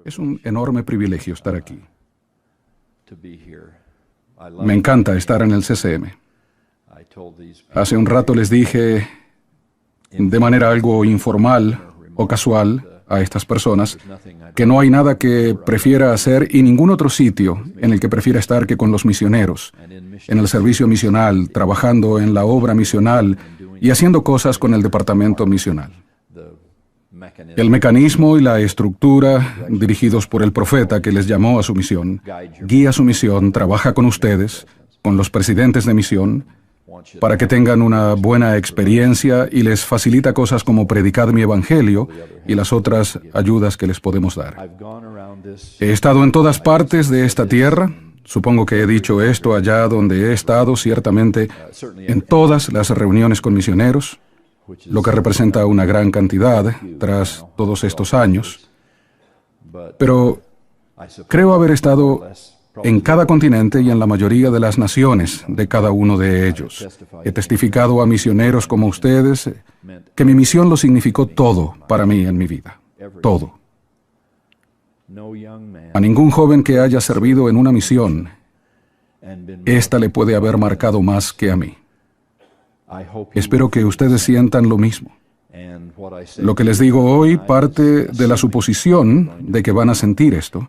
Es un enorme privilegio estar aquí. Me encanta estar en el CCM. Hace un rato les dije, de manera algo informal o casual, a estas personas, que no hay nada que prefiera hacer y ningún otro sitio en el que prefiera estar que con los misioneros, en el servicio misional, trabajando en la obra misional y haciendo cosas con el departamento misional. El mecanismo y la estructura, dirigidos por el profeta que les llamó a su misión, guía su misión, trabaja con ustedes, con los presidentes de misión, para que tengan una buena experiencia y les facilita cosas como predicar mi evangelio y las otras ayudas que les podemos dar. He estado en todas partes de esta tierra. Supongo que he dicho esto allá donde he estado, ciertamente, en todas las reuniones con misioneros, lo que representa una gran cantidad tras todos estos años. Pero creo haber estado en cada continente y en la mayoría de las naciones de cada uno de ellos. He testificado a misioneros como ustedes que mi misión lo significó todo para mí en mi vida. Todo. A ningún joven que haya servido en una misión, esta le puede haber marcado más que a mí. Espero que ustedes sientan lo mismo. Lo que les digo hoy parte de la suposición de que van a sentir esto,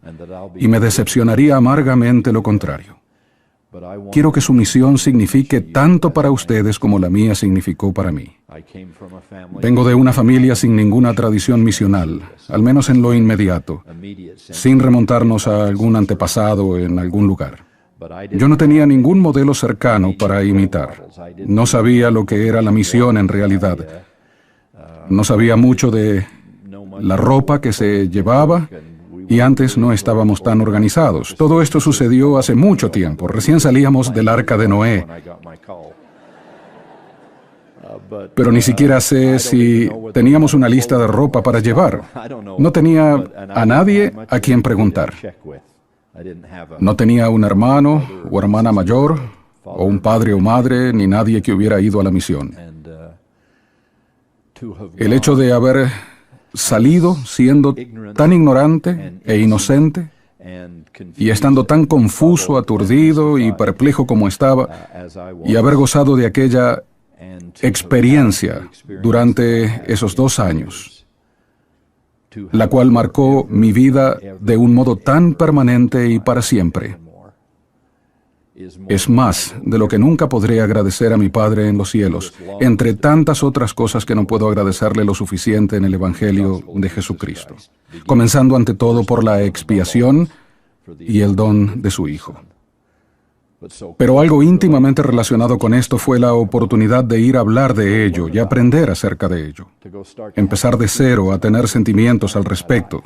y me decepcionaría amargamente lo contrario. Quiero que su misión signifique tanto para ustedes como la mía significó para mí. Vengo de una familia sin ninguna tradición misional, al menos en lo inmediato, sin remontarnos a algún antepasado en algún lugar. Yo no tenía ningún modelo cercano para imitar. No sabía lo que era la misión en realidad. No sabía mucho de la ropa que se llevaba y antes no estábamos tan organizados. Todo esto sucedió hace mucho tiempo. Recién salíamos del arca de Noé. Pero ni siquiera sé si teníamos una lista de ropa para llevar. No tenía a nadie a quien preguntar. No tenía un hermano o hermana mayor, o un padre o madre, ni nadie que hubiera ido a la misión. El hecho de haber salido siendo tan ignorante e inocente y estando tan confuso, aturdido y perplejo como estaba, y haber gozado de aquella experiencia durante esos 2 años, la cual marcó mi vida de un modo tan permanente y para siempre, es más de lo que nunca podré agradecer a mi Padre en los cielos, entre tantas otras cosas que no puedo agradecerle lo suficiente en el Evangelio de Jesucristo, comenzando ante todo por la expiación y el don de su Hijo. Pero algo íntimamente relacionado con esto fue la oportunidad de ir a hablar de ello y aprender acerca de ello. Empezar de cero a tener sentimientos al respecto.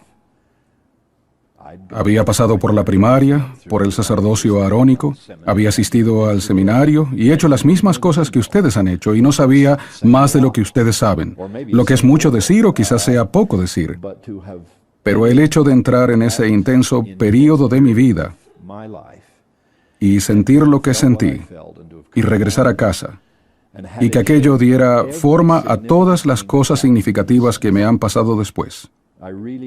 Había pasado por la primaria, por el sacerdocio arónico, había asistido al seminario y hecho las mismas cosas que ustedes han hecho y no sabía más de lo que ustedes saben, lo que es mucho decir o quizás sea poco decir. Pero el hecho de entrar en ese intenso período de mi vida y sentir lo que sentí y regresar a casa y que aquello diera forma a todas las cosas significativas que me han pasado después.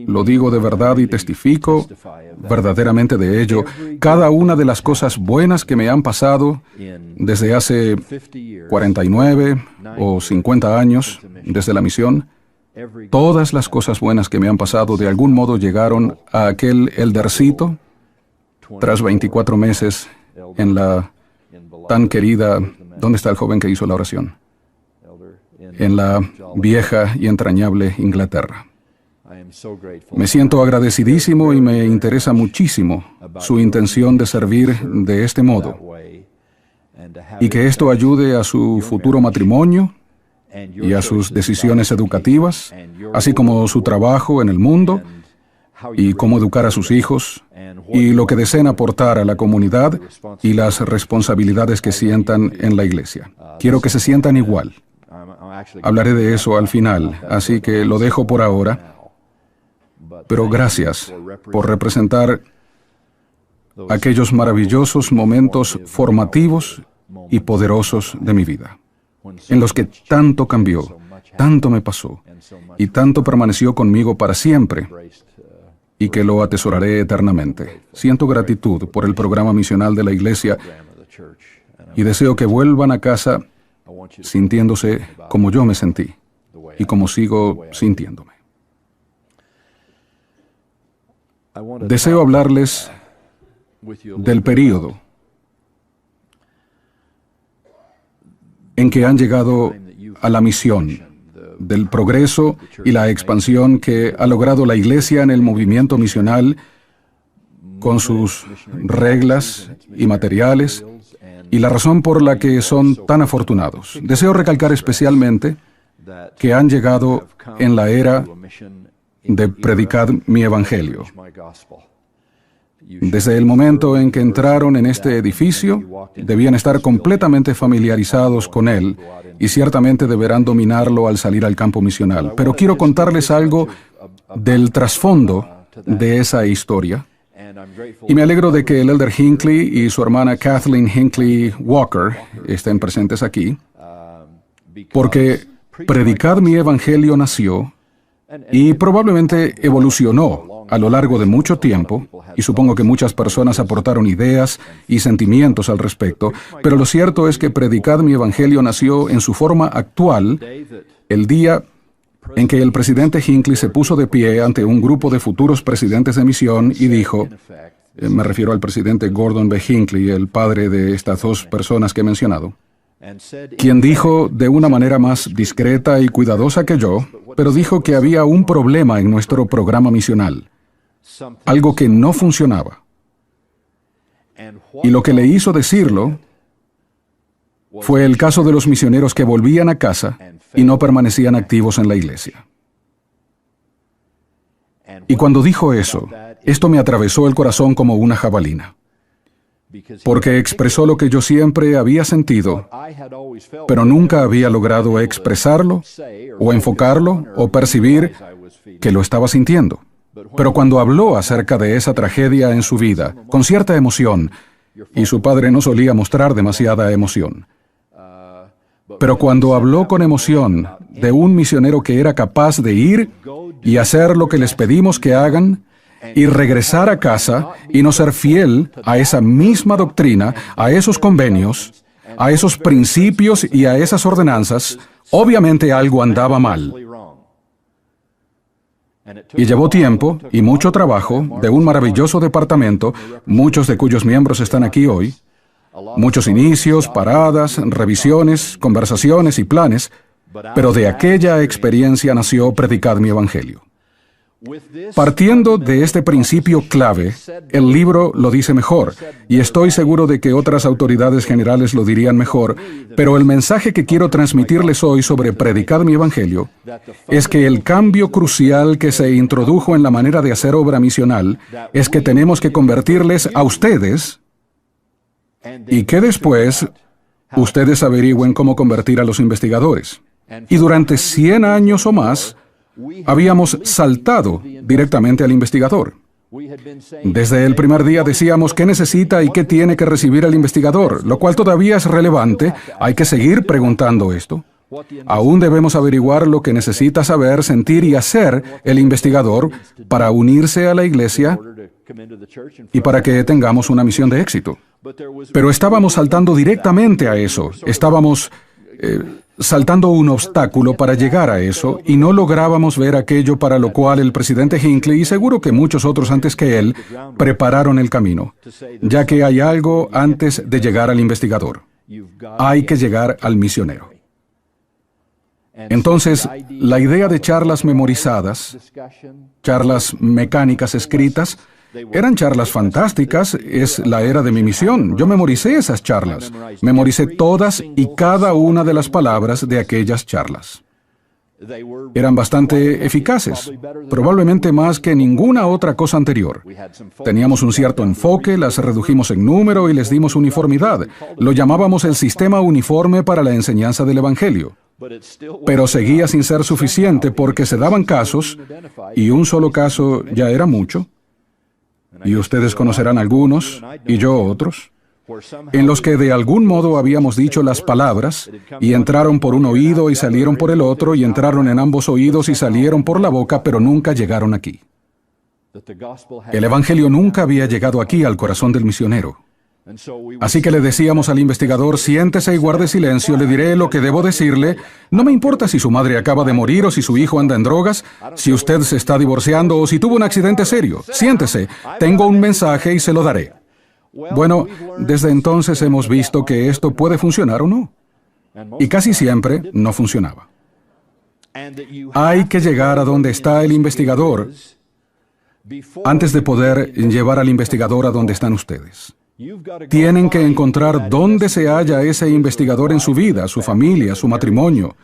Lo digo de verdad y testifico verdaderamente de ello. Cada una de las cosas buenas que me han pasado desde hace 49 o 50 años, desde la misión, todas las cosas buenas que me han pasado de algún modo llegaron a aquel eldercito tras 24 meses en la tan querida... ¿Dónde está el joven que hizo la oración? En la vieja y entrañable Inglaterra. Me siento agradecidísimo y me interesa muchísimo su intención de servir de este modo y que esto ayude a su futuro matrimonio y a sus decisiones educativas, así como su trabajo en el mundo y cómo educar a sus hijos y lo que deseen aportar a la comunidad y las responsabilidades que sientan en la iglesia. Quiero que se sientan igual. Hablaré de eso al final, así que lo dejo por ahora. Pero gracias por representar aquellos maravillosos momentos formativos y poderosos de mi vida, en los que tanto cambió, tanto me pasó y tanto permaneció conmigo para siempre, y que lo atesoraré eternamente. Siento gratitud por el programa misional de la Iglesia y deseo que vuelvan a casa sintiéndose como yo me sentí y como sigo sintiéndome. Deseo hablarles del período en que han llegado a la misión, del progreso y la expansión que ha logrado la Iglesia en el movimiento misional con sus reglas y materiales y la razón por la que son tan afortunados. Deseo recalcar especialmente que han llegado en la era de predicar mi evangelio. Desde el momento en que entraron en este edificio, debían estar completamente familiarizados con él y ciertamente deberán dominarlo al salir al campo misional. Pero quiero contarles algo del trasfondo de esa historia. Y me alegro de que el elder Hinckley y su hermana Kathleen Hinckley Walker estén presentes aquí, porque Predicad mi Evangelio nació y probablemente evolucionó a lo largo de mucho tiempo, y supongo que muchas personas aportaron ideas y sentimientos al respecto, pero lo cierto es que Predicad mi Evangelio nació en su forma actual el día en que el presidente Hinckley se puso de pie ante un grupo de futuros presidentes de misión y dijo, me refiero al presidente Gordon B. Hinckley, el padre de estas dos personas que he mencionado, quien dijo de una manera más discreta y cuidadosa que yo, pero dijo que había un problema en nuestro programa misional, algo que no funcionaba. Y lo que le hizo decirlo fue el caso de los misioneros que volvían a casa y no permanecían activos en la iglesia. Y cuando dijo eso, esto me atravesó el corazón como una jabalina, porque expresó lo que yo siempre había sentido, pero nunca había logrado expresarlo, o enfocarlo, o percibir que lo estaba sintiendo. Pero cuando habló acerca de esa tragedia en su vida, con cierta emoción, y su padre no solía mostrar demasiada emoción, pero cuando habló con emoción de un misionero que era capaz de ir y hacer lo que les pedimos que hagan, y regresar a casa y no ser fiel a esa misma doctrina, a esos convenios, a esos principios y a esas ordenanzas, obviamente algo andaba mal. Y llevó tiempo y mucho trabajo de un maravilloso departamento, muchos de cuyos miembros están aquí hoy, muchos inicios, paradas, revisiones, conversaciones y planes, pero de aquella experiencia nació Predicad mi Evangelio. Partiendo de este principio clave, el libro lo dice mejor, y estoy seguro de que otras autoridades generales lo dirían mejor, pero el mensaje que quiero transmitirles hoy sobre Predicad mi Evangelio es que el cambio crucial que se introdujo en la manera de hacer obra misional es que tenemos que convertirles a ustedes y que después ustedes averigüen cómo convertir a los investigadores. Y durante 100 años o más, habíamos saltado directamente al investigador. Desde el primer día decíamos qué necesita y qué tiene que recibir el investigador, lo cual todavía es relevante. Hay que seguir preguntando esto. Aún debemos averiguar lo que necesita saber, sentir y hacer el investigador para unirse a la iglesia y para que tengamos una misión de éxito. Pero estábamos saltando directamente a eso. Estábamos saltando un obstáculo para llegar a eso, y no lográbamos ver aquello para lo cual el presidente Hinckley, y seguro que muchos otros antes que él, prepararon el camino, ya que hay algo antes de llegar al investigador. Hay que llegar al misionero. Entonces, la idea de charlas memorizadas, charlas mecánicas escritas, eran charlas fantásticas, es la era de mi misión. Yo memoricé esas charlas. Memoricé todas y cada una de las palabras de aquellas charlas. Eran bastante eficaces, probablemente más que ninguna otra cosa anterior. Teníamos un cierto enfoque, las redujimos en número y les dimos uniformidad. Lo llamábamos el sistema uniforme para la enseñanza del Evangelio. Pero seguía sin ser suficiente porque se daban casos, y un solo caso ya era mucho, y ustedes conocerán algunos, y yo otros, en los que de algún modo habíamos dicho las palabras, y entraron por un oído y salieron por el otro, y entraron en ambos oídos y salieron por la boca, pero nunca llegaron aquí. El Evangelio nunca había llegado aquí al corazón del misionero. Así que le decíamos al investigador: siéntese y guarde silencio, le diré lo que debo decirle. No me importa si su madre acaba de morir o si su hijo anda en drogas, si usted se está divorciando o si tuvo un accidente serio. Siéntese, tengo un mensaje y se lo daré. Bueno, desde entonces hemos visto que esto puede funcionar o no. Y casi siempre no funcionaba. Hay que llegar a donde está el investigador antes de poder llevar al investigador a donde están ustedes. Tienen que encontrar dónde se halla ese investigador en su vida, su familia, su matrimonio,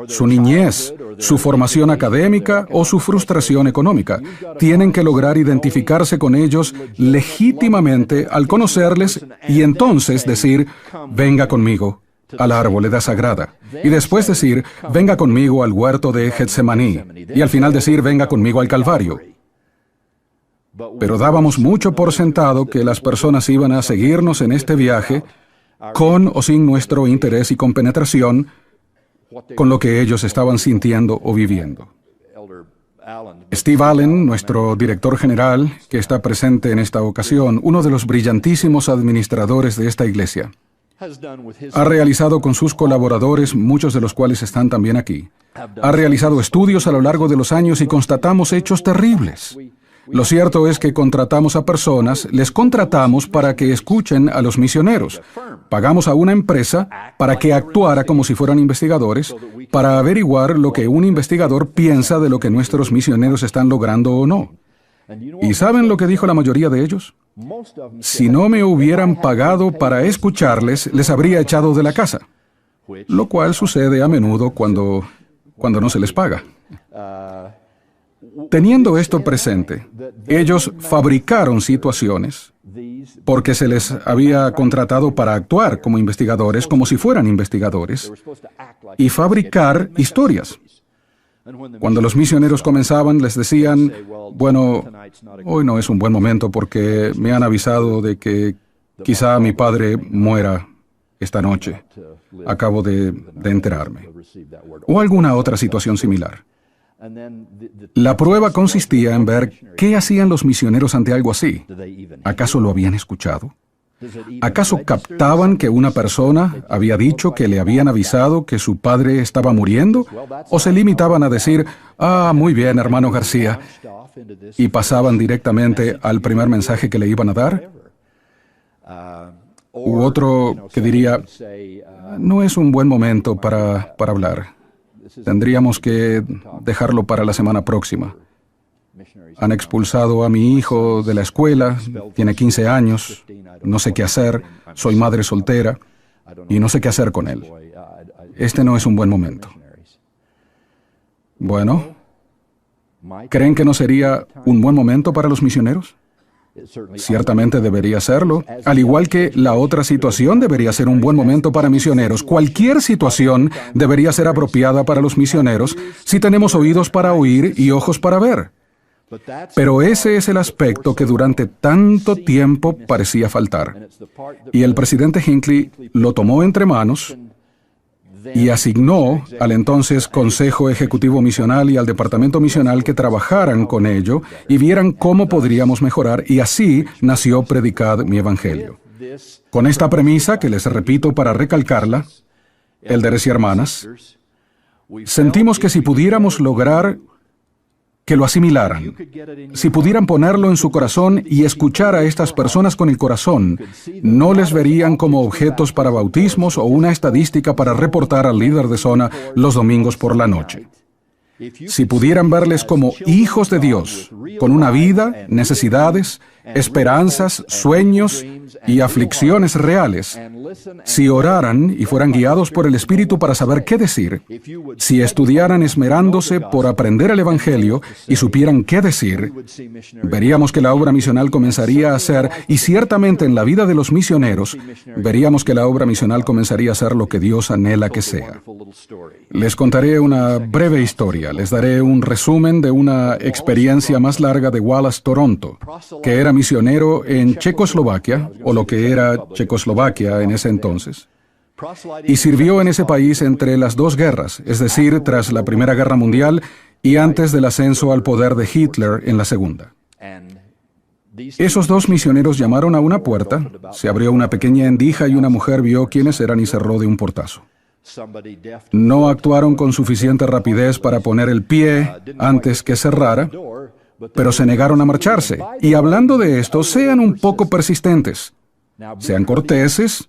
su niñez, su formación académica o su frustración económica. Tienen que lograr identificarse con ellos legítimamente al conocerles y entonces decir: venga conmigo al arboleda sagrada. Y después decir: venga conmigo al huerto de Getsemaní. Y al final decir: venga conmigo al Calvario. Pero dábamos mucho por sentado que las personas iban a seguirnos en este viaje, con o sin nuestro interés y compenetración, con lo que ellos estaban sintiendo o viviendo. Steve Allen, nuestro director general, que está presente en esta ocasión, uno de los brillantísimos administradores de esta iglesia, ha realizado con sus colaboradores, muchos de los cuales están también aquí, ha realizado estudios a lo largo de los años y constatamos hechos terribles. Lo cierto es que contratamos a personas, les contratamos para que escuchen a los misioneros. Pagamos a una empresa para que actuara como si fueran investigadores, para averiguar lo que un investigador piensa de lo que nuestros misioneros están logrando o no. ¿Y saben lo que dijo la mayoría de ellos? Si no me hubieran pagado para escucharles, les habría echado de la casa. Lo cual sucede a menudo cuando no se les paga. Teniendo esto presente, ellos fabricaron situaciones porque se les había contratado para actuar como investigadores, como si fueran investigadores, y fabricar historias. Cuando los misioneros comenzaban, les decían: bueno, hoy no es un buen momento porque me han avisado de que quizá mi padre muera esta noche. Acabo de enterarme. O alguna otra situación similar. La prueba consistía en ver qué hacían los misioneros ante algo así. ¿Acaso lo habían escuchado? ¿Acaso captaban que una persona había dicho que le habían avisado que su padre estaba muriendo? ¿O se limitaban a decir: ah, muy bien, hermano García, y pasaban directamente al primer mensaje que le iban a dar? U otro que diría: no es un buen momento para hablar. Tendríamos que dejarlo para la semana próxima. Han expulsado a mi hijo de la escuela, tiene 15 años, no sé qué hacer, soy madre soltera y no sé qué hacer con él. Este no es un buen momento. Bueno, ¿creen que no sería un buen momento para los misioneros? Ciertamente debería serlo, al igual que la otra situación debería ser un buen momento para misioneros. Cualquier situación debería ser apropiada para los misioneros si tenemos oídos para oír y ojos para ver. Pero ese es el aspecto que durante tanto tiempo parecía faltar. Y el presidente Hinckley lo tomó entre manos y asignó al entonces Consejo Ejecutivo Misional y al Departamento Misional que trabajaran con ello y vieran cómo podríamos mejorar, y así nació Predicad mi Evangelio. Con esta premisa, que les repito para recalcarla, élderes y hermanas, sentimos que si pudiéramos lograr que lo asimilaran, si pudieran ponerlo en su corazón y escuchar a estas personas con el corazón, no les verían como objetos para bautismos o una estadística para reportar al líder de zona los domingos por la noche. Si pudieran verles como hijos de Dios, con una vida, necesidades, esperanzas, sueños y aflicciones reales, si oraran y fueran guiados por el Espíritu para saber qué decir, si estudiaran esmerándose por aprender el Evangelio y supieran qué decir, veríamos que la obra misional comenzaría a ser, y ciertamente en la vida de los misioneros, veríamos que la obra misional comenzaría a ser lo que Dios anhela que sea. Les contaré una breve historia, les daré un resumen de una experiencia más larga de Wallace Toronto, que era misionero en Checoslovaquia, o lo que era Checoslovaquia en ese entonces, y sirvió en ese país entre las dos guerras, es decir, tras la Primera Guerra Mundial y antes del ascenso al poder de Hitler en la Segunda. Esos dos misioneros llamaron a una puerta, se abrió una pequeña endija y una mujer vio quiénes eran y cerró de un portazo. No actuaron con suficiente rapidez para poner el pie antes que cerrara, pero se negaron a marcharse. Y hablando de esto, sean un poco persistentes. Sean corteses,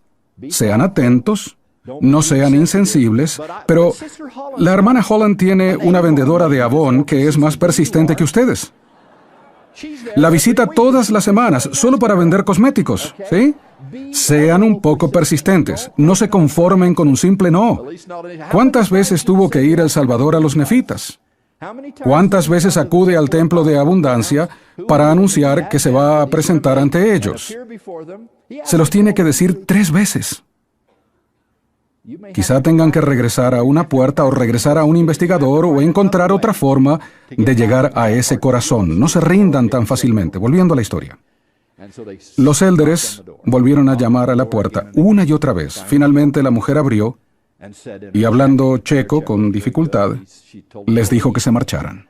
sean atentos, no sean insensibles, pero la hermana Holland tiene una vendedora de Avon que es más persistente que ustedes. La visita todas las semanas, solo para vender cosméticos, ¿sí? Sean un poco persistentes, no se conformen con un simple no. ¿Cuántas veces tuvo que ir El Salvador a los nefitas? ¿Cuántas veces acude al templo de abundancia para anunciar que se va a presentar ante ellos? Se los tiene que decir 3 veces. Quizá tengan que regresar a una puerta o regresar a un investigador o encontrar otra forma de llegar a ese corazón. No se rindan tan fácilmente. Volviendo a la historia. Los élderes volvieron a llamar a la puerta una y otra vez. Finalmente la mujer abrió y, hablando checo con dificultad, les dijo que se marcharan.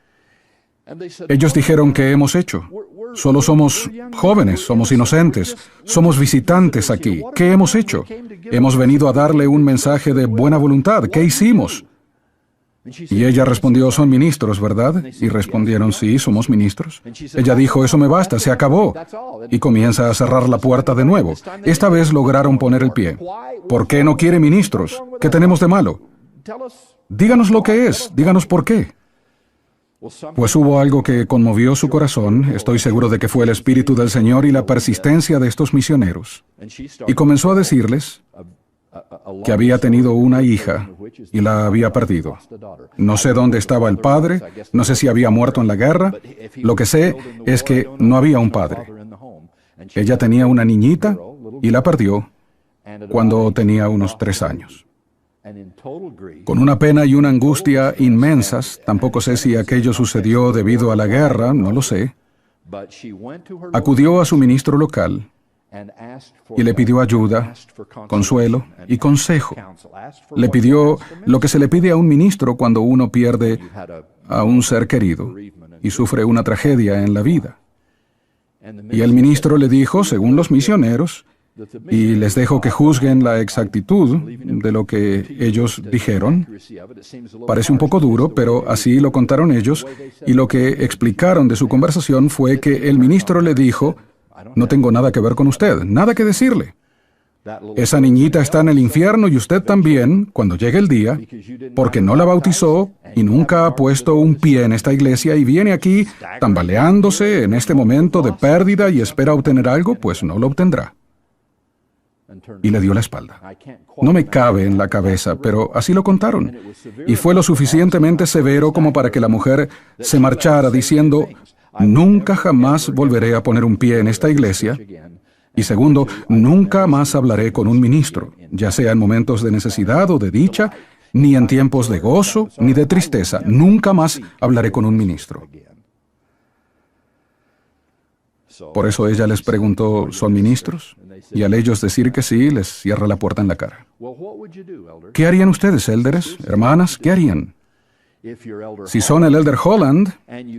Ellos dijeron: ¿qué hemos hecho? Solo somos jóvenes, somos inocentes, somos visitantes aquí. ¿Qué hemos hecho? Hemos venido a darle un mensaje de buena voluntad. ¿Qué hicimos? Y ella respondió: son ministros, ¿verdad? Y respondieron: sí, somos ministros. Ella dijo: eso me basta, se acabó. Y comienza a cerrar la puerta de nuevo. Esta vez lograron poner el pie. ¿Por qué no quiere ministros? ¿Qué tenemos de malo? Díganos lo que es, díganos por qué. Pues hubo algo que conmovió su corazón, estoy seguro de que fue el Espíritu del Señor y la persistencia de estos misioneros. Y comenzó a decirles que había tenido una hija y la había perdido. No sé dónde estaba el padre, no sé si había muerto en la guerra, lo que sé es que no había un padre. Ella tenía una niñita y la perdió cuando tenía unos 3 años. Con una pena y una angustia inmensas, tampoco sé si aquello sucedió debido a la guerra, no lo sé, acudió a su ministro local y le pidió ayuda, consuelo y consejo. Le pidió lo que se le pide a un ministro cuando uno pierde a un ser querido y sufre una tragedia en la vida. Y el ministro le dijo, según los misioneros, y les dejo que juzguen la exactitud de lo que ellos dijeron. Parece un poco duro, pero así lo contaron ellos, y lo que explicaron de su conversación fue que el ministro le dijo: no tengo nada que ver con usted, nada que decirle. Esa niñita está en el infierno y usted también, cuando llegue el día, porque no la bautizó y nunca ha puesto un pie en esta iglesia y viene aquí tambaleándose en este momento de pérdida y espera obtener algo, pues no lo obtendrá. Y le dio la espalda. No me cabe en la cabeza, pero así lo contaron. Y fue lo suficientemente severo como para que la mujer se marchara diciendo: nunca jamás volveré a poner un pie en esta iglesia. Y segundo, nunca más hablaré con un ministro, ya sea en momentos de necesidad o de dicha, ni en tiempos de gozo, ni de tristeza. Nunca más hablaré con un ministro. Por eso ella les preguntó: ¿son ministros? Y al ellos decir que sí, les cierra la puerta en la cara. ¿Qué harían ustedes, élderes, hermanas? ¿Qué harían? Si son el elder Holland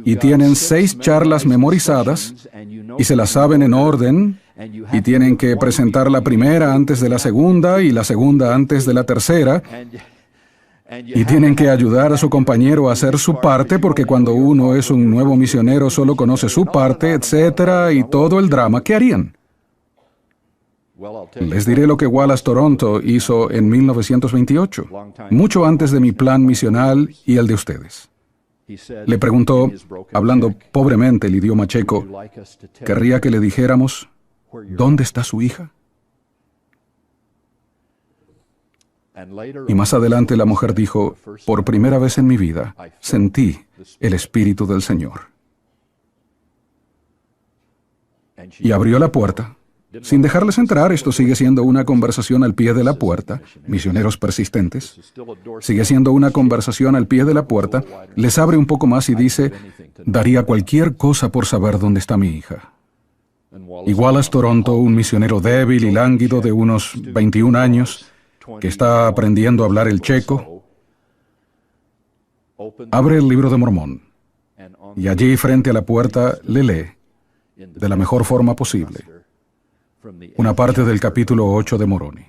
y tienen 6 charlas memorizadas y se las saben en orden y tienen que presentar la primera antes de la segunda y la segunda antes de la tercera, y tienen que ayudar a su compañero a hacer su parte, porque cuando uno es un nuevo misionero solo conoce su parte, etcétera, y todo el drama, ¿qué harían? Les diré lo que Wallace Toronto hizo en 1928, mucho antes de mi plan misional y el de ustedes. Le preguntó, hablando pobremente el idioma checo, ¿querría que le dijéramos dónde está su hija? Y más adelante la mujer dijo: por primera vez en mi vida sentí el Espíritu del Señor. Y abrió la puerta. Sin dejarles entrar, esto sigue siendo una conversación al pie de la puerta, misioneros persistentes. Sigue siendo una conversación al pie de la puerta, les abre un poco más y dice: daría cualquier cosa por saber dónde está mi hija. Y Wallace Toronto, un misionero débil y lánguido de unos 21 años, que está aprendiendo a hablar el checo, abre el libro de Mormón y allí frente a la puerta le lee: de la mejor forma posible, una parte del capítulo 8 de Moroni.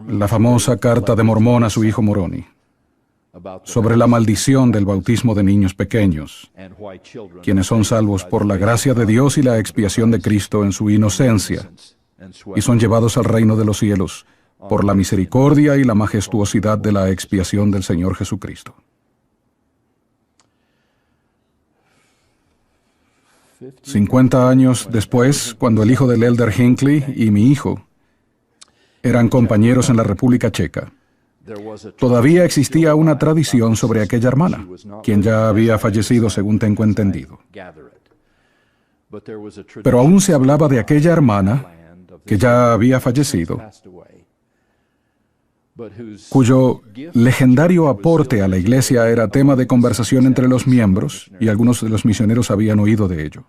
La famosa carta de Mormón a su hijo Moroni, sobre la maldición del bautismo de niños pequeños, quienes son salvos por la gracia de Dios y la expiación de Cristo en su inocencia, y son llevados al reino de los cielos por la misericordia y la majestuosidad de la expiación del Señor Jesucristo. 50 años después, cuando el hijo del elder Hinckley y mi hijo eran compañeros en la República Checa, todavía existía una tradición sobre aquella hermana, quien ya había fallecido según tengo entendido. Pero aún se hablaba de aquella hermana que ya había fallecido, cuyo legendario aporte a la iglesia era tema de conversación entre los miembros, y algunos de los misioneros habían oído de ello,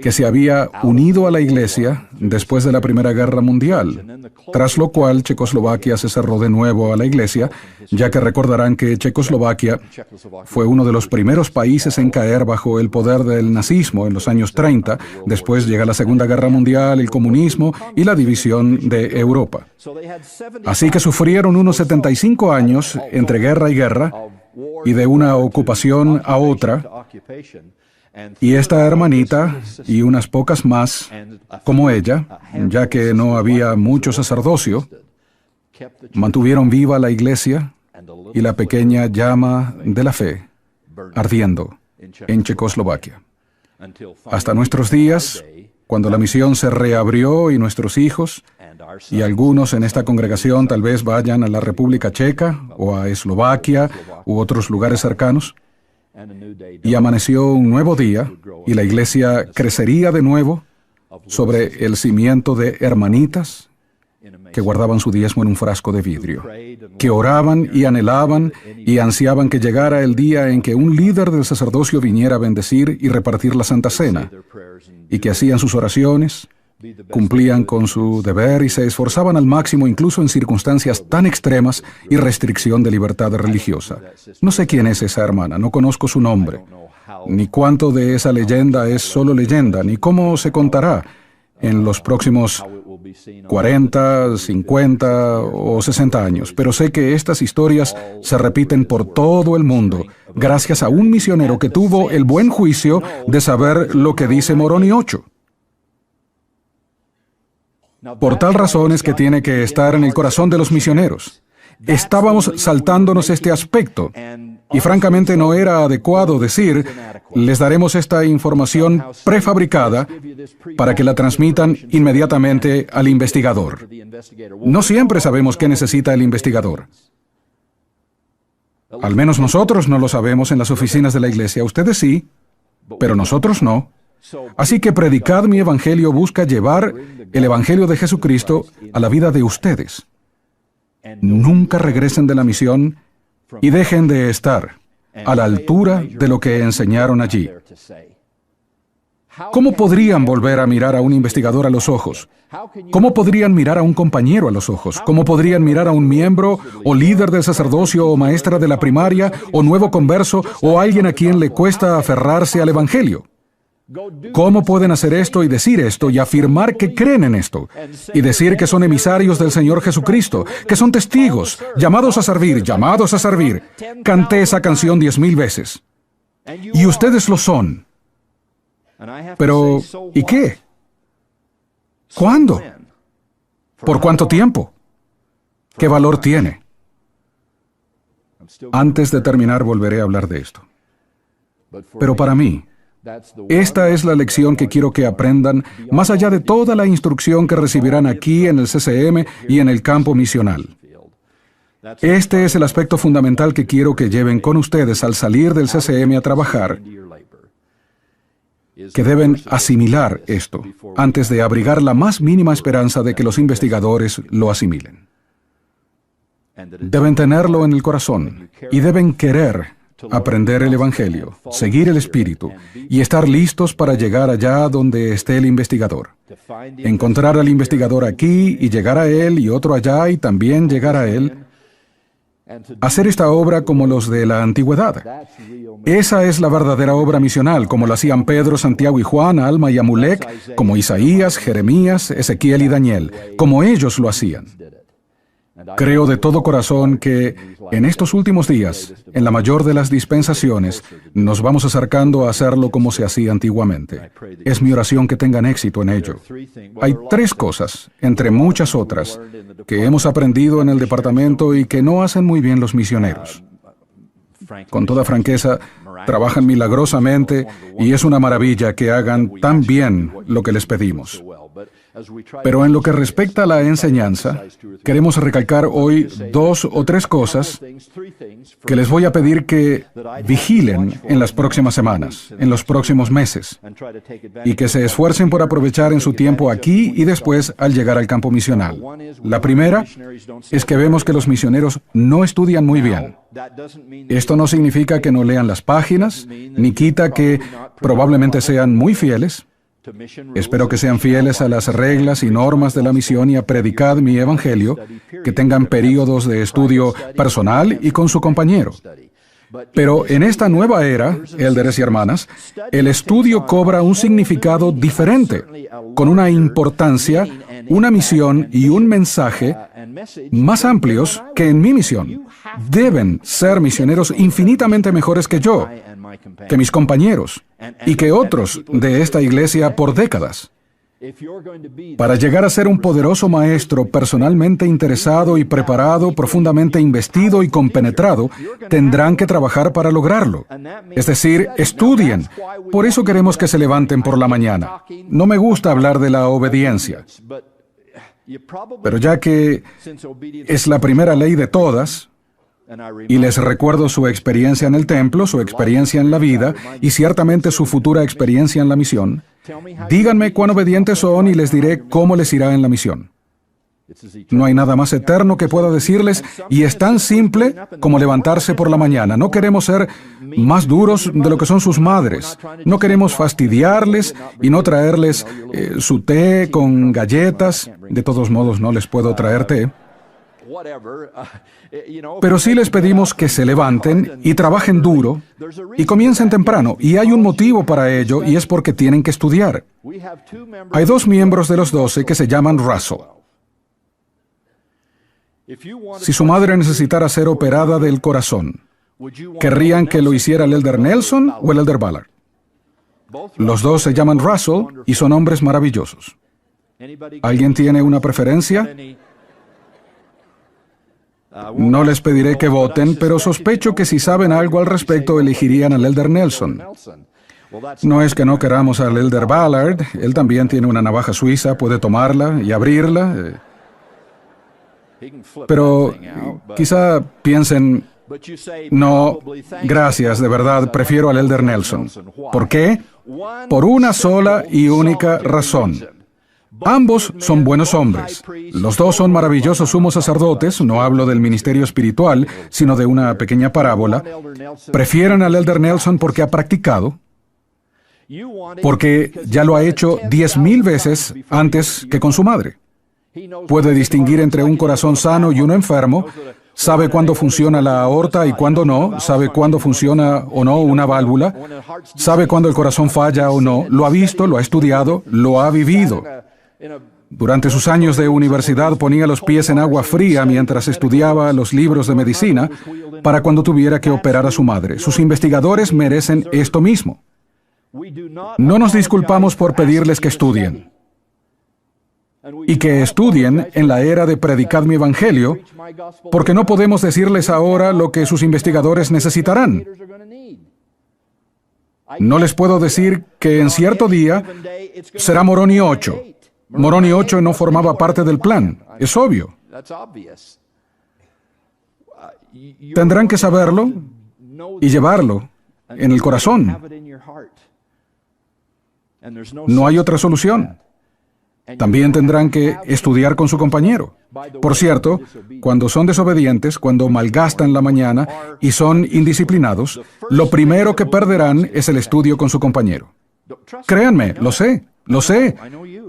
que se había unido a la iglesia después de la Primera Guerra Mundial, tras lo cual Checoslovaquia se cerró de nuevo a la iglesia, ya que recordarán que Checoslovaquia fue uno de los primeros países en caer bajo el poder del nazismo en los años 30, después llega la Segunda Guerra Mundial, el comunismo y la división de Europa. Así que sufrieron unos 75 años entre guerra y guerra, y de una ocupación a otra, y esta hermanita y unas pocas más como ella, ya que no había mucho sacerdocio, mantuvieron viva la iglesia y la pequeña llama de la fe ardiendo en Checoslovaquia. Hasta nuestros días, cuando la misión se reabrió y nuestros hijos y algunos en esta congregación tal vez vayan a la República Checa o a Eslovaquia u otros lugares cercanos, y amaneció un nuevo día y la iglesia crecería de nuevo sobre el cimiento de hermanitas que guardaban su diezmo en un frasco de vidrio, que oraban y anhelaban y ansiaban que llegara el día en que un líder del sacerdocio viniera a bendecir y repartir la Santa Cena, y que hacían sus oraciones, cumplían con su deber y se esforzaban al máximo incluso en circunstancias tan extremas y restricción de libertad religiosa. No sé quién es esa hermana, no conozco su nombre, ni cuánto de esa leyenda es solo leyenda, ni cómo se contará en los próximos 40, 50 o 60 años, pero sé que estas historias se repiten por todo el mundo, gracias a un misionero que tuvo el buen juicio de saber lo que dice Moroni 8. Por tal razón es que tiene que estar en el corazón de los misioneros. Estábamos saltándonos este aspecto, y francamente no era adecuado decir, les daremos esta información prefabricada para que la transmitan inmediatamente al investigador. No siempre sabemos qué necesita el investigador. Al menos nosotros no lo sabemos en las oficinas de la iglesia. Ustedes sí, pero nosotros no. Así que predicad mi evangelio busca llevar el evangelio de Jesucristo a la vida de ustedes. Nunca regresen de la misión y dejen de estar a la altura de lo que enseñaron allí. ¿Cómo podrían volver a mirar a un investigador a los ojos? ¿Cómo podrían mirar a un compañero a los ojos? ¿Cómo podrían mirar a un miembro o líder del sacerdocio o maestra de la primaria o nuevo converso o alguien a quien le cuesta aferrarse al evangelio? ¿Cómo pueden hacer esto y decir esto y afirmar que creen en esto? Y decir que son emisarios del Señor Jesucristo, que son testigos, llamados a servir, llamados a servir. Canté esa canción 10,000 veces. Y ustedes lo son. Pero, ¿y qué? ¿Cuándo? ¿Por cuánto tiempo? ¿Qué valor tiene? Antes de terminar volveré a hablar de esto. Pero para mí, esta es la lección que quiero que aprendan, más allá de toda la instrucción que recibirán aquí en el CCM y en el campo misional. Este es el aspecto fundamental que quiero que lleven con ustedes al salir del CCM a trabajar, que deben asimilar esto antes de abrigar la más mínima esperanza de que los investigadores lo asimilen. Deben tenerlo en el corazón y deben querer aprender el Evangelio, seguir el Espíritu y estar listos para llegar allá donde esté el investigador. Encontrar al investigador aquí y llegar a él y otro allá y también llegar a él Hacer esta obra como los de la antigüedad. Esa es la verdadera obra misional, como lo hacían Pedro, Santiago y Juan, Alma y Amulek, como Isaías, Jeremías, Ezequiel y Daniel, como ellos lo hacían. Creo de todo corazón que en estos últimos días, en la mayor de las dispensaciones, nos vamos acercando a hacerlo como se hacía antiguamente. Es mi oración que tengan éxito en ello. Hay 3 cosas, entre muchas otras, que hemos aprendido en el departamento y que no hacen muy bien los misioneros. Con toda franqueza, trabajan milagrosamente y es una maravilla que hagan tan bien lo que les pedimos. Pero en lo que respecta a la enseñanza, queremos recalcar hoy 2 o 3 cosas que les voy a pedir que vigilen en las próximas semanas, en los próximos meses, y que se esfuercen por aprovechar en su tiempo aquí y después al llegar al campo misional. La primera es que vemos que los misioneros no estudian muy bien. Esto no significa que no lean las páginas, ni quita que probablemente sean muy fieles. Espero que sean fieles a las reglas y normas de la misión y a predicar mi evangelio, que tengan períodos de estudio personal y con su compañero. Pero en esta nueva era, élderes y hermanas, el estudio cobra un significado diferente, con una importancia, una misión y un mensaje más amplios que en mi misión. Deben ser misioneros infinitamente mejores que yo, que mis compañeros y que otros de esta iglesia por décadas. Para llegar a ser un poderoso maestro personalmente interesado y preparado, profundamente investido y compenetrado, tendrán que trabajar para lograrlo. Es decir, estudien. Por eso queremos que se levanten por la mañana. No me gusta hablar de la obediencia, pero ya que es la primera ley de todas, y les recuerdo su experiencia en el templo, su experiencia en la vida y ciertamente su futura experiencia en la misión, díganme cuán obedientes son y les diré cómo les irá en la misión. No hay nada más eterno que pueda decirles y es tan simple como levantarse por la mañana. No queremos ser más duros de lo que son sus madres. No queremos fastidiarles y no traerles su té con galletas. De todos modos, no les puedo traer té. Pero sí les pedimos que se levanten y trabajen duro y comiencen temprano. Y hay un motivo para ello y es porque tienen que estudiar. Hay 2 miembros de los 12 que se llaman Russell. Si su madre necesitara ser operada del corazón, ¿querrían que lo hiciera el elder Nelson o el elder Ballard? Los 2 se llaman Russell y son hombres maravillosos. ¿Alguien tiene una preferencia? No les pediré que voten, pero sospecho que si saben algo al respecto elegirían al elder Nelson. No es que no queramos al elder Ballard, él también tiene una navaja suiza, puede tomarla y abrirla. Pero quizá piensen, no, gracias, de verdad, prefiero al elder Nelson. ¿Por qué? Por una sola y única razón. Ambos son buenos hombres. Los 2 son maravillosos sumos sacerdotes, no hablo del ministerio espiritual, sino de una pequeña parábola. Prefieren al elder Nelson porque ha practicado, porque ya lo ha hecho 10,000 veces antes que con su madre. Puede distinguir entre un corazón sano y uno enfermo, sabe cuándo funciona la aorta y cuándo no, sabe cuándo funciona o no una válvula, sabe cuándo el corazón falla o no, lo ha visto, lo ha estudiado, lo ha vivido. Durante sus años de universidad ponía los pies en agua fría mientras estudiaba los libros de medicina para cuando tuviera que operar a su madre. Sus investigadores merecen esto mismo. No nos disculpamos por pedirles que estudien. Y que estudien en la era de predicad mi evangelio, porque no podemos decirles ahora lo que sus investigadores necesitarán. No les puedo decir que en cierto día será Moroni 8. Moroni 8 no formaba parte del plan, es obvio. Tendrán que saberlo y llevarlo en el corazón. No hay otra solución. También tendrán que estudiar con su compañero. Por cierto, cuando son desobedientes, cuando malgastan la mañana y son indisciplinados, lo primero que perderán es el estudio con su compañero. Créanme, lo sé,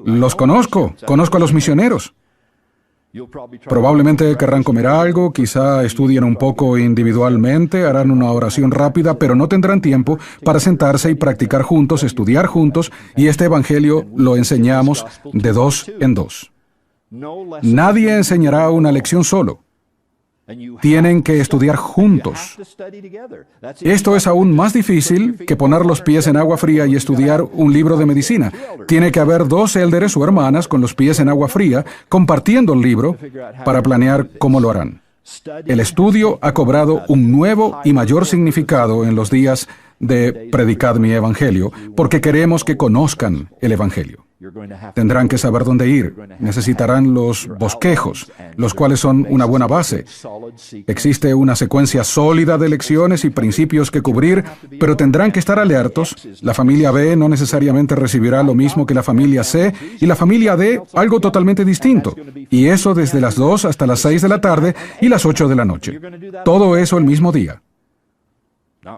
los conozco a los misioneros. Probablemente querrán comer algo, quizá estudien un poco individualmente, harán una oración rápida, pero no tendrán tiempo para sentarse y practicar juntos, estudiar juntos, y este Evangelio lo enseñamos de dos en dos. Nadie enseñará una lección solo. Tienen que estudiar juntos. Esto es aún más difícil que poner los pies en agua fría y estudiar un libro de medicina. Tiene que haber dos élderes o hermanas con los pies en agua fría, compartiendo el libro, para planear cómo lo harán. El estudio ha cobrado un nuevo y mayor significado en los días de Predicad mi Evangelio, porque queremos que conozcan el Evangelio. Tendrán que saber dónde ir. Necesitarán los bosquejos, los cuales son una buena base. Existe una secuencia sólida de lecciones y principios que cubrir, pero tendrán que estar alertos. La familia B no necesariamente recibirá lo mismo que la familia C, y la familia D algo totalmente distinto. Y eso desde las 2 hasta las 6 de la tarde y las 8 de la noche. Todo eso el mismo día.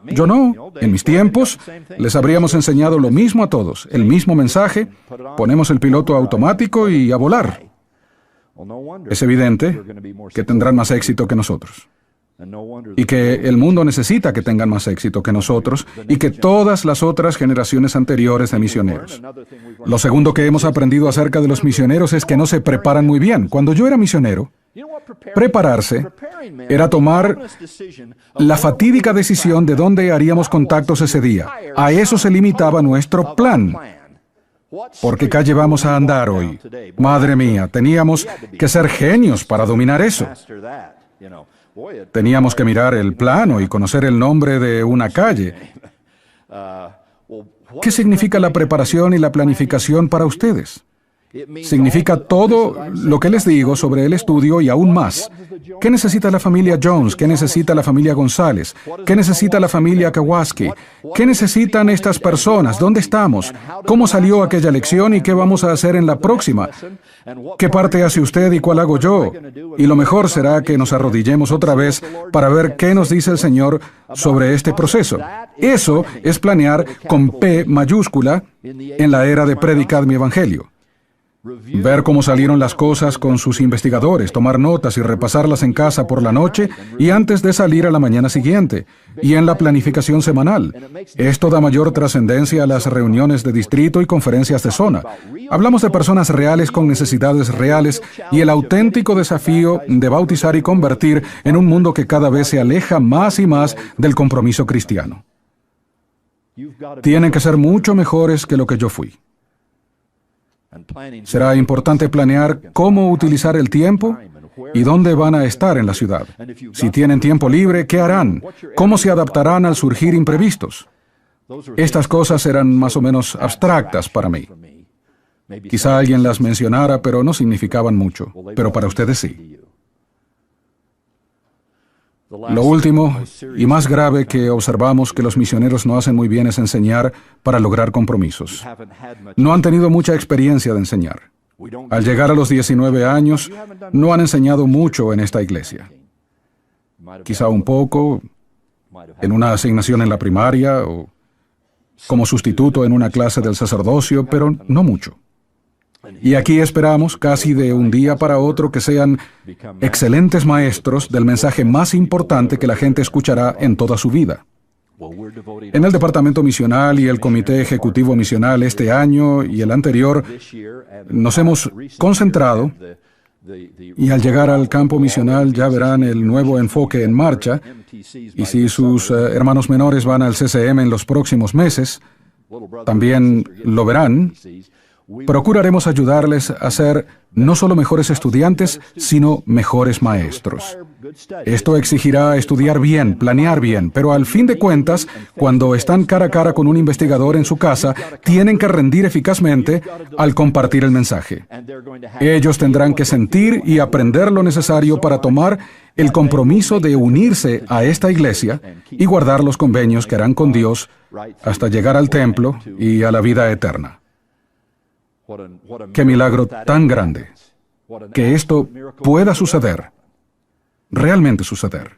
Yo no. En mis tiempos, les habríamos enseñado lo mismo a todos, el mismo mensaje, ponemos el piloto automático y a volar. Es evidente que tendrán más éxito que nosotros. Y que el mundo necesita que tengan más éxito que nosotros y que todas las otras generaciones anteriores de misioneros. Lo segundo que hemos aprendido acerca de los misioneros es que no se preparan muy bien. Cuando yo era misionero, prepararse era tomar la fatídica decisión de dónde haríamos contactos ese día. A eso se limitaba nuestro plan. ¿Por qué calle vamos a andar hoy? Madre mía, teníamos que ser genios para dominar eso. Teníamos que mirar el plano y conocer el nombre de una calle. ¿Qué significa la preparación y la planificación para ustedes? Significa todo lo que les digo sobre el estudio y aún más. ¿Qué necesita la familia Jones? ¿Qué necesita la familia González? ¿Qué necesita la familia Kowalski? ¿Qué necesitan estas personas? ¿Dónde estamos? ¿Cómo salió aquella lección y qué vamos a hacer en la próxima? ¿Qué parte hace usted y cuál hago yo? Y lo mejor será que nos arrodillemos otra vez para ver qué nos dice el Señor sobre este proceso. Eso es planear con P mayúscula en la era de Predicad mi Evangelio. Ver cómo salieron las cosas con sus investigadores, tomar notas y repasarlas en casa por la noche y antes de salir a la mañana siguiente, y en la planificación semanal. Esto da mayor trascendencia a las reuniones de distrito y conferencias de zona. Hablamos de personas reales con necesidades reales y el auténtico desafío de bautizar y convertir en un mundo que cada vez se aleja más y más del compromiso cristiano. Tienen que ser mucho mejores que lo que yo fui. Será importante planear cómo utilizar el tiempo y dónde van a estar en la ciudad. Si tienen tiempo libre, ¿qué harán? ¿Cómo se adaptarán al surgir imprevistos? Estas cosas eran más o menos abstractas para mí. Quizá alguien las mencionara, pero no significaban mucho. Pero para ustedes sí. Lo último y más grave que observamos que los misioneros no hacen muy bien es enseñar para lograr compromisos. No han tenido mucha experiencia de enseñar. Al llegar a los 19 años, no han enseñado mucho en esta iglesia. Quizá un poco, en una asignación en la primaria o como sustituto en una clase del sacerdocio, pero no mucho. Y aquí esperamos, casi de un día para otro, que sean excelentes maestros del mensaje más importante que la gente escuchará en toda su vida. En el Departamento Misional y el Comité Ejecutivo Misional este año y el anterior, nos hemos concentrado, y al llegar al campo misional ya verán el nuevo enfoque en marcha, y si sus hermanos menores van al CCM en los próximos meses, también lo verán. Procuraremos ayudarles a ser no solo mejores estudiantes, sino mejores maestros. Esto exigirá estudiar bien, planear bien, pero al fin de cuentas, cuando están cara a cara con un investigador en su casa, tienen que rendir eficazmente al compartir el mensaje. Ellos tendrán que sentir y aprender lo necesario para tomar el compromiso de unirse a esta iglesia y guardar los convenios que harán con Dios hasta llegar al templo y a la vida eterna. ¡Qué milagro tan grande! Que esto pueda suceder, realmente suceder.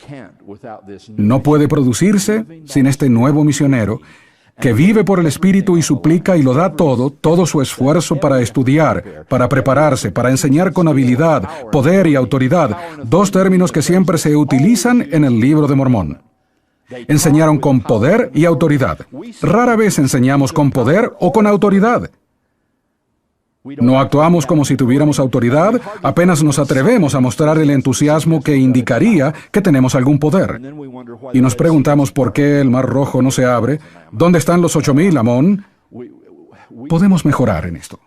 No puede producirse sin este nuevo misionero que vive por el Espíritu y suplica y lo da todo su esfuerzo para estudiar, para prepararse, para enseñar con habilidad, poder y autoridad, dos términos que siempre se utilizan en el Libro de Mormón. Enseñaron con poder y autoridad. Rara vez enseñamos con poder o con autoridad. No actuamos como si tuviéramos autoridad, apenas nos atrevemos a mostrar el entusiasmo que indicaría que tenemos algún poder. Y nos preguntamos por qué el Mar Rojo no se abre, ¿dónde están los 8,000, Amón? Podemos mejorar en esto.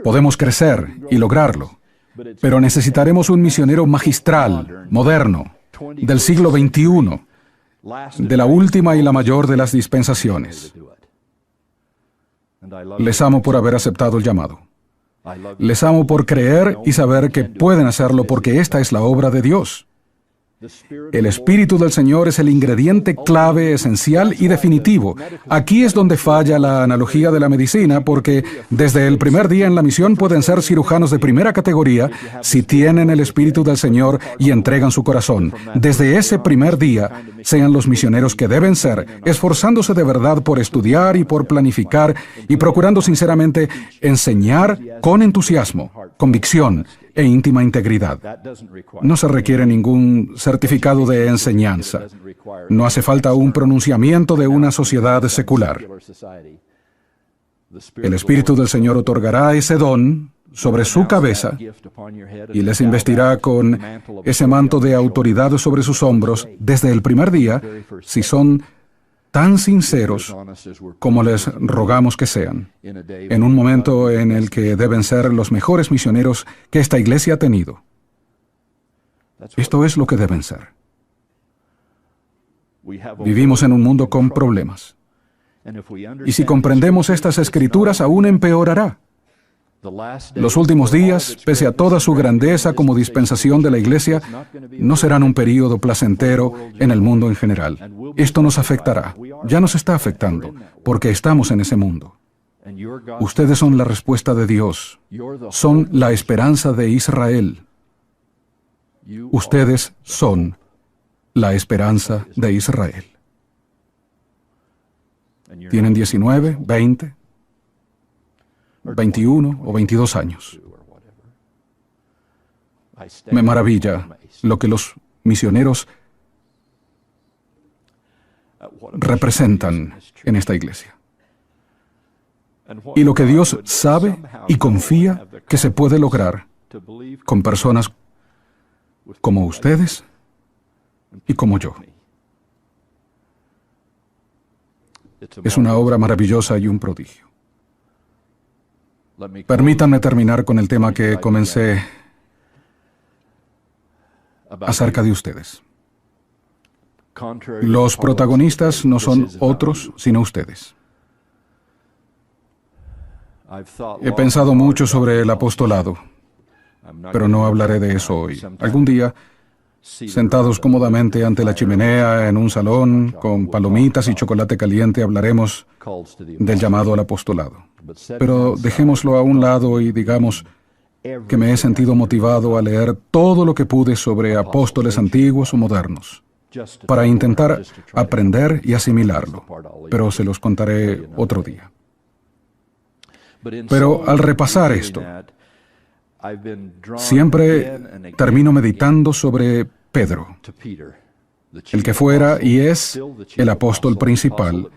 Podemos crecer y lograrlo. Pero necesitaremos un misionero magistral, moderno, del siglo XXI, de la última y la mayor de las dispensaciones. Les amo por haber aceptado el llamado. Les amo por creer y saber que pueden hacerlo porque esta es la obra de Dios. El Espíritu del Señor es el ingrediente clave, esencial y definitivo. Aquí es donde falla la analogía de la medicina, porque desde el primer día en la misión pueden ser cirujanos de primera categoría si tienen el Espíritu del Señor y entregan su corazón. Desde ese primer día, sean los misioneros que deben ser, esforzándose de verdad por estudiar y por planificar y procurando sinceramente enseñar con entusiasmo, convicción e íntima integridad. No se requiere ningún certificado de enseñanza. No hace falta un pronunciamiento de una sociedad secular. El Espíritu del Señor otorgará ese don sobre su cabeza y les investirá con ese manto de autoridad sobre sus hombros desde el primer día, si son tan sinceros como les rogamos que sean, en un momento en el que deben ser los mejores misioneros que esta iglesia ha tenido. Esto es lo que deben ser. Vivimos en un mundo con problemas. Y si comprendemos estas escrituras, aún empeorará. Los últimos días, pese a toda su grandeza como dispensación de la Iglesia, no serán un período placentero en el mundo en general. Esto nos afectará. Ya nos está afectando, porque estamos en ese mundo. Ustedes son la respuesta de Dios. Son la esperanza de Israel. Ustedes son la esperanza de Israel. Tienen 19, 20, 21 o 22 años. Me maravilla lo que los misioneros representan en esta iglesia. Y lo que Dios sabe y confía que se puede lograr con personas como ustedes y como yo. Es una obra maravillosa y un prodigio. Permítanme terminar con el tema que comencé acerca de ustedes. Los protagonistas no son otros sino ustedes. He pensado mucho sobre el apostolado, pero no hablaré de eso hoy. Algún día, sentados cómodamente ante la chimenea en un salón con palomitas y chocolate caliente, hablaremos del llamado al apostolado. Pero dejémoslo a un lado y digamos que me he sentido motivado a leer todo lo que pude sobre apóstoles antiguos o modernos, para intentar aprender y asimilarlo, pero se los contaré otro día. Pero al repasar esto, siempre termino meditando sobre Pedro, el que fuera y es el apóstol principal,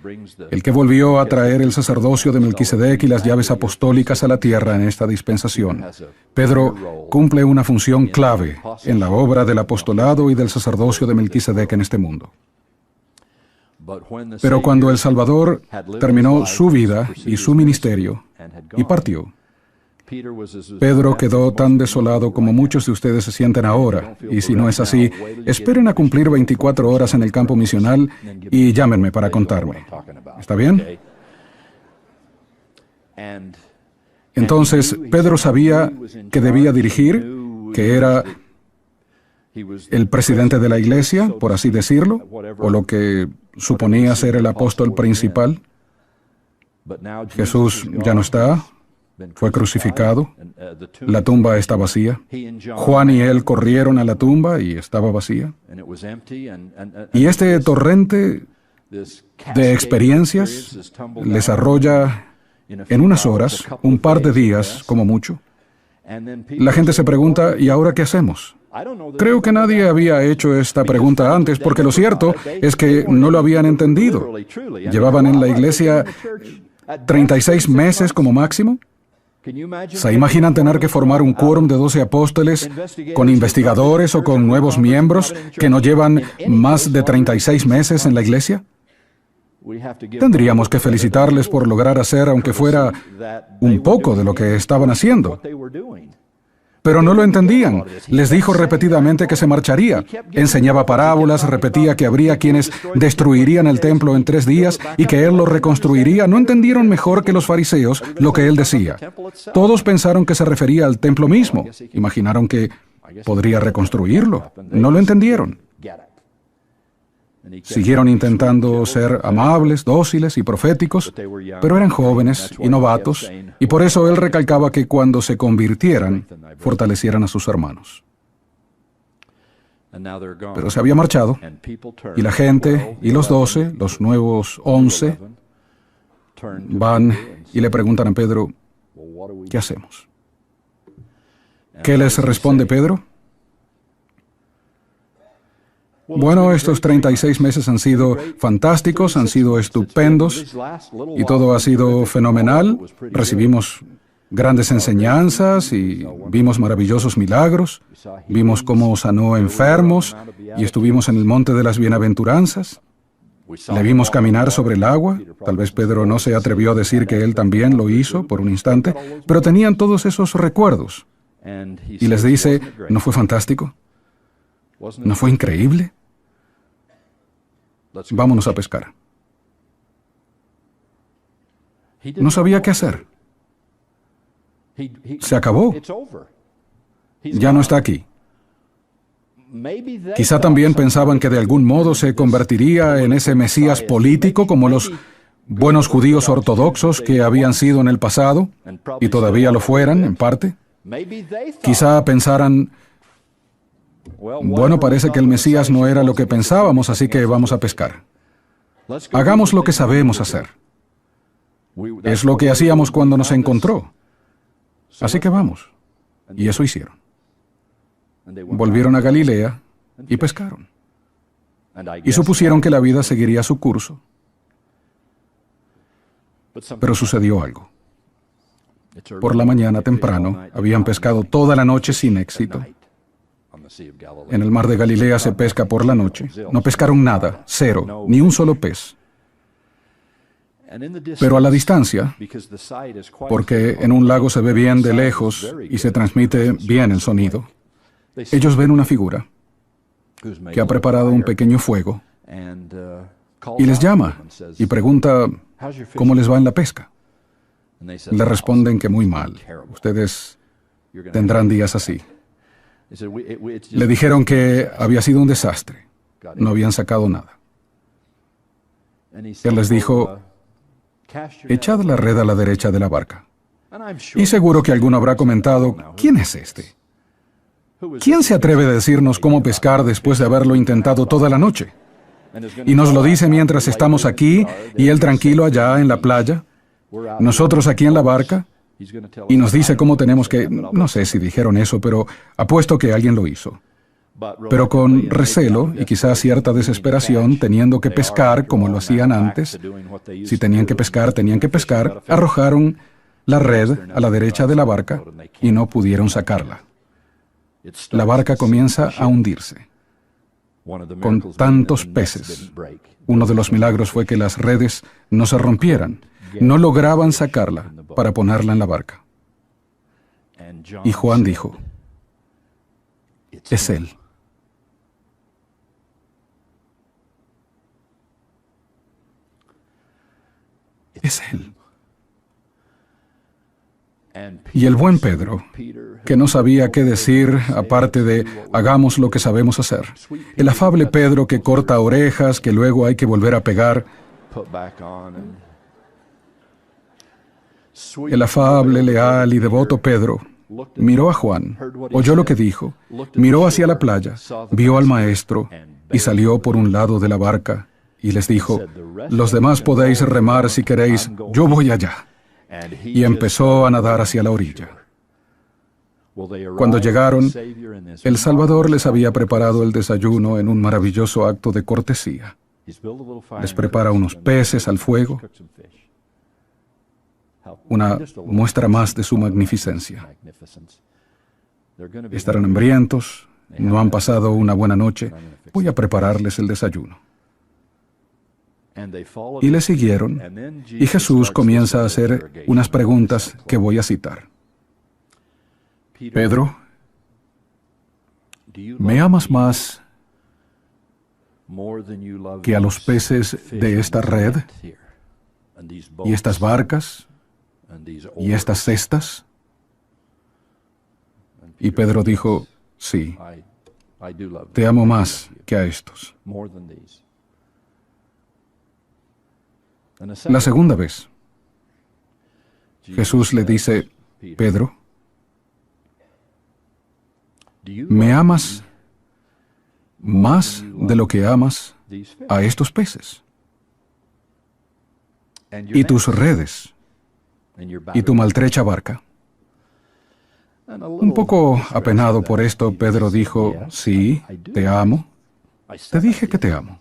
el que volvió a traer el sacerdocio de Melquisedec y las llaves apostólicas a la tierra en esta dispensación. Pedro cumple una función clave en la obra del apostolado y del sacerdocio de Melquisedec en este mundo. Pero cuando el Salvador terminó su vida y su ministerio y partió, Pedro quedó tan desolado como muchos de ustedes se sienten ahora, y si no es así, esperen a cumplir 24 horas en el campo misional y llámenme para contarme. ¿Está bien? Entonces, Pedro sabía que debía dirigir, que era el presidente de la iglesia, por así decirlo, o lo que suponía ser el apóstol principal. Jesús ya no está. Fue crucificado, la tumba está vacía. Juan y él corrieron a la tumba y estaba vacía. Y este torrente de experiencias, les arrolla en unas horas, un par de días, como mucho. La gente se pregunta, ¿y ahora qué hacemos? Creo que nadie había hecho esta pregunta antes, porque lo cierto es que no lo habían entendido. Llevaban en la iglesia 36 meses como máximo. ¿Se imaginan tener que formar un quórum de 12 apóstoles con investigadores o con nuevos miembros que no llevan más de 36 meses en la iglesia? Tendríamos que felicitarles por lograr hacer, aunque fuera un poco de lo que estaban haciendo. Pero no lo entendían. Les dijo repetidamente que se marcharía. Enseñaba parábolas, repetía que habría quienes destruirían el templo en 3 días y que él lo reconstruiría. No entendieron mejor que los fariseos lo que él decía. Todos pensaron que se refería al templo mismo. Imaginaron que podría reconstruirlo. No lo entendieron. Siguieron intentando ser amables, dóciles y proféticos, pero eran jóvenes y novatos, y por eso él recalcaba que cuando se convirtieran, fortalecieran a sus hermanos. Pero se había marchado, y la gente y los 12, los nuevos 11, van y le preguntan a Pedro, ¿qué hacemos? ¿Qué les responde Pedro? Bueno, estos 36 meses han sido fantásticos, han sido estupendos, y todo ha sido fenomenal. Recibimos grandes enseñanzas y vimos maravillosos milagros. Vimos cómo sanó enfermos y estuvimos en el monte de las bienaventuranzas. Le vimos caminar sobre el agua. Tal vez Pedro no se atrevió a decir que él también lo hizo por un instante, pero tenían todos esos recuerdos. Y les dice, ¿no fue fantástico? ¿No fue increíble? Vámonos a pescar. No sabía qué hacer. Se acabó. Ya no está aquí. Quizá también pensaban que de algún modo se convertiría en ese Mesías político como los buenos judíos ortodoxos que habían sido en el pasado, y todavía lo fueran, en parte. Quizá pensaran, bueno, parece que el Mesías no era lo que pensábamos, así que vamos a pescar. Hagamos lo que sabemos hacer. Es lo que hacíamos cuando nos encontró. Así que vamos. Y eso hicieron. Volvieron a Galilea y pescaron. Y supusieron que la vida seguiría su curso. Pero sucedió algo. Por la mañana temprano, habían pescado toda la noche sin éxito. En el mar de Galilea se pesca por la noche. No pescaron nada, 0, ni un solo pez. Pero a la distancia, porque en un lago se ve bien de lejos y se transmite bien el sonido, ellos ven una figura que ha preparado un pequeño fuego y les llama y pregunta cómo les va en la pesca. Le responden que muy mal. Ustedes tendrán días así. Le dijeron que había sido un desastre. No habían sacado nada. Él les dijo, echad la red a la derecha de la barca. Y seguro que alguno habrá comentado, ¿quién es este? ¿Quién se atreve a decirnos cómo pescar después de haberlo intentado toda la noche? Y nos lo dice mientras estamos aquí y él tranquilo allá en la playa, nosotros aquí en la barca, y nos dice cómo tenemos que... No sé si dijeron eso, pero apuesto que alguien lo hizo. Pero con recelo y quizás cierta desesperación, teniendo que pescar como lo hacían antes, si tenían que pescar, arrojaron la red a la derecha de la barca y no pudieron sacarla. La barca comienza a hundirse con tantos peces. Uno de los milagros fue que las redes no se rompieran. No lograban sacarla para ponerla en la barca. Y Juan dijo, es él. Es él. Y el buen Pedro, que no sabía qué decir aparte de hagamos lo que sabemos hacer. El afable Pedro que corta orejas, que luego hay que volver a pegar. El afable, leal y devoto Pedro miró a Juan, oyó lo que dijo, miró hacia la playa, vio al maestro y salió por un lado de la barca y les dijo, los demás podéis remar si queréis, yo voy allá. Y empezó a nadar hacia la orilla. Cuando llegaron, el Salvador les había preparado el desayuno en un maravilloso acto de cortesía. Les prepara unos peces al fuego, una muestra más de su magnificencia. Estarán hambrientos, no han pasado una buena noche, voy a prepararles el desayuno. Y le siguieron, y Jesús comienza a hacer unas preguntas que voy a citar. Pedro, ¿me amas más que a los peces de esta red, y estas barcas, y estas cestas? Y Pedro dijo, sí, te amo más que a estos. La segunda vez, Jesús le dice, Pedro, ¿me amas más de lo que amas a estos peces? Y tus redes, y tu maltrecha barca. Un poco apenado por esto, Pedro dijo, sí, te amo. Te dije que te amo.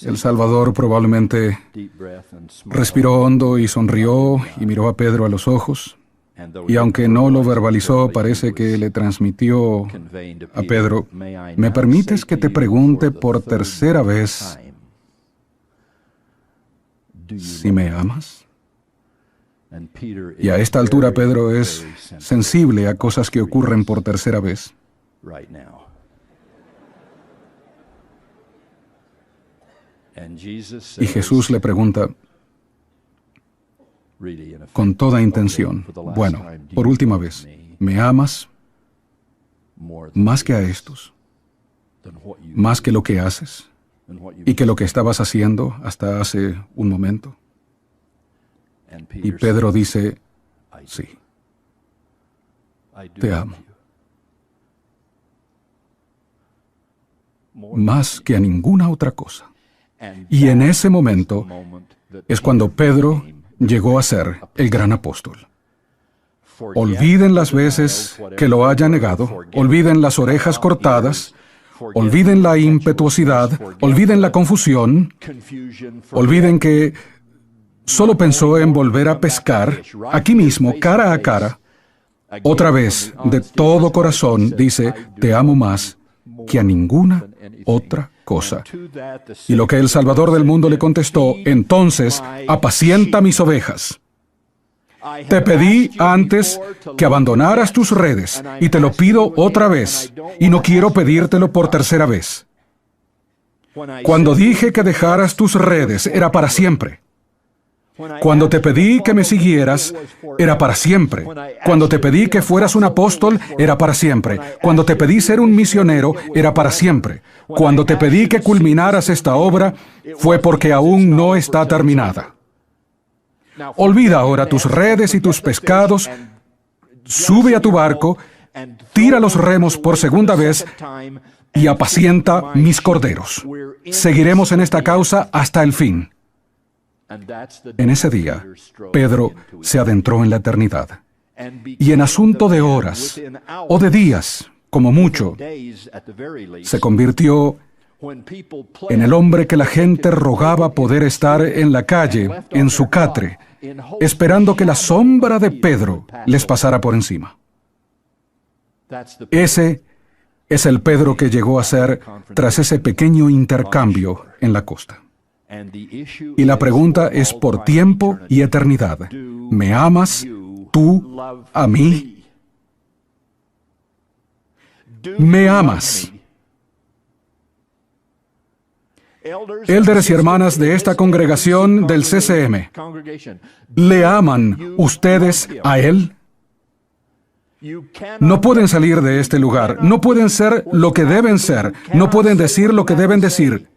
El Salvador probablemente respiró hondo y sonrió y miró a Pedro a los ojos. Y aunque no lo verbalizó, parece que le transmitió a Pedro, ¿me permites que te pregunte por tercera vez si me amas? Y a esta altura Pedro es sensible a cosas que ocurren por tercera vez. Y Jesús le pregunta, con toda intención, bueno, por última vez, ¿me amas más que a estos? ¿Más que lo que haces? ¿Y que lo que estabas haciendo hasta hace un momento? Y Pedro dice, sí, te amo. Más que a ninguna otra cosa. Y en ese momento es cuando Pedro llegó a ser el gran apóstol. Olviden las veces que lo haya negado, olviden las orejas cortadas, olviden la impetuosidad, olviden la confusión, olviden que solo pensó en volver a pescar, aquí mismo, cara a cara. Otra vez, de todo corazón, dice, te amo más que a ninguna otra cosa. Y lo que el Salvador del mundo le contestó, entonces, apacienta mis ovejas. Te pedí antes que abandonaras tus redes, y te lo pido otra vez, y no quiero pedírtelo por tercera vez. Cuando dije que dejaras tus redes, era para siempre. Cuando te pedí que me siguieras, era para siempre. Cuando te pedí que fueras un apóstol, era para siempre. Cuando te pedí ser un misionero, era para siempre. Cuando te pedí que culminaras esta obra, fue porque aún no está terminada. Olvida ahora tus redes y tus pescados, sube a tu barco, tira los remos por segunda vez y apacienta mis corderos. Seguiremos en esta causa hasta el fin. En ese día, Pedro se adentró en la eternidad. Y en asunto de horas, o de días, como mucho, se convirtió en el hombre que la gente rogaba poder estar en la calle, en su catre, esperando que la sombra de Pedro les pasara por encima. Ese es el Pedro que llegó a ser tras ese pequeño intercambio en la costa. Y la pregunta es por tiempo y eternidad. ¿Me amas tú a mí? ¿Me amas? Elders y hermanas de esta congregación del CCM, ¿le aman ustedes a Él? No pueden salir de este lugar, no pueden ser lo que deben ser, no pueden decir lo que deben decir.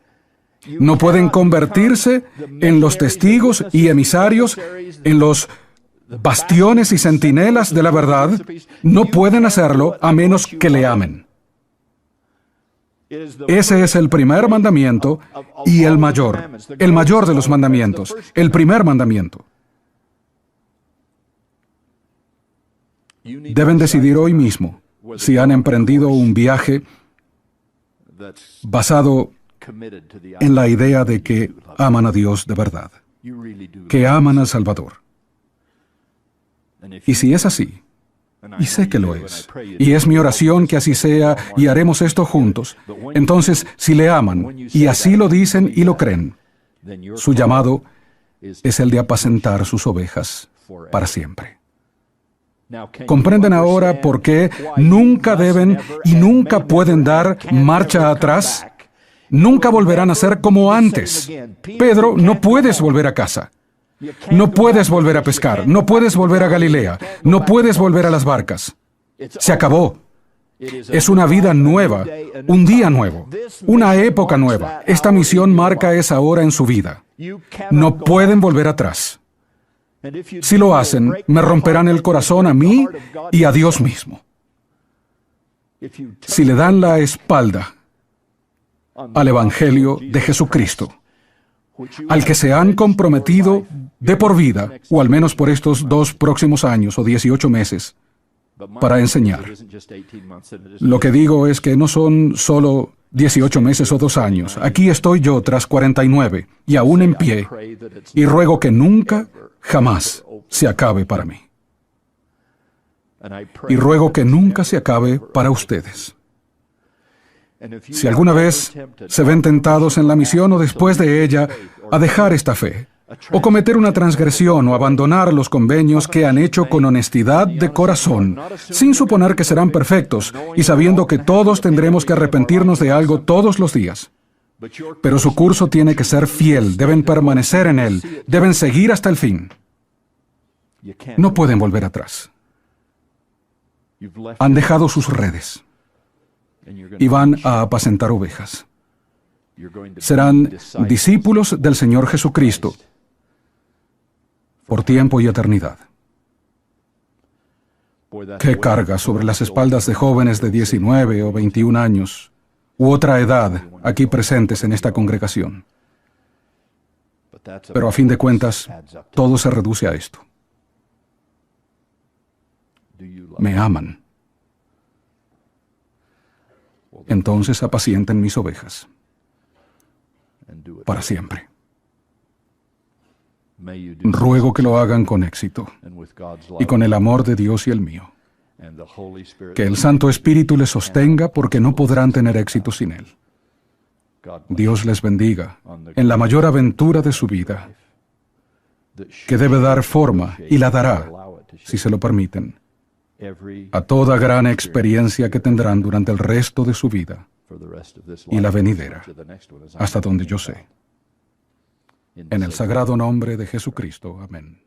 No pueden convertirse en los testigos y emisarios, en los bastiones y centinelas de la verdad. No pueden hacerlo a menos que le amen. Ese es el primer mandamiento y el mayor de los mandamientos, el primer mandamiento. Deben decidir hoy mismo si han emprendido un viaje basado en la idea de que aman a Dios de verdad, que aman al Salvador. Y si es así, y sé que lo es, y es mi oración que así sea, y haremos esto juntos, entonces, si le aman, y así lo dicen y lo creen, su llamado es el de apacentar sus ovejas para siempre. ¿Comprenden ahora por qué nunca deben y nunca pueden dar marcha atrás? Nunca volverán a ser como antes. Pedro, no puedes volver a casa. No puedes volver a pescar. No puedes volver a Galilea. No puedes volver a las barcas. Se acabó. Es una vida nueva, un día nuevo, una época nueva. Esta misión marca esa hora en su vida. No pueden volver atrás. Si lo hacen, me romperán el corazón a mí y a Dios mismo. Si le dan la espalda al Evangelio de Jesucristo, al que se han comprometido de por vida, o al menos por estos 2 próximos años o 18 meses, para enseñar. Lo que digo es que no son solo 18 meses o 2 años. Aquí estoy yo tras 49 y aún en pie, y ruego que nunca, jamás se acabe para mí. Y ruego que nunca se acabe para ustedes. Si alguna vez se ven tentados en la misión o después de ella a dejar esta fe, o cometer una transgresión o abandonar los convenios que han hecho con honestidad de corazón, sin suponer que serán perfectos y sabiendo que todos tendremos que arrepentirnos de algo todos los días. Pero su curso tiene que ser fiel, deben permanecer en él, deben seguir hasta el fin. No pueden volver atrás. Han dejado sus redes y van a apacentar ovejas. Serán discípulos del Señor Jesucristo por tiempo y eternidad. ¿Qué carga sobre las espaldas de jóvenes de 19 o 21 años u otra edad aquí presentes en esta congregación? Pero a fin de cuentas, todo se reduce a esto. Me aman. Entonces apacienten mis ovejas para siempre. Ruego que lo hagan con éxito y con el amor de Dios y el mío. Que el Santo Espíritu les sostenga porque no podrán tener éxito sin Él. Dios les bendiga en la mayor aventura de su vida, que debe dar forma y la dará, si se lo permiten, a toda gran experiencia que tendrán durante el resto de su vida y la venidera, hasta donde yo sé. En el sagrado nombre de Jesucristo. Amén.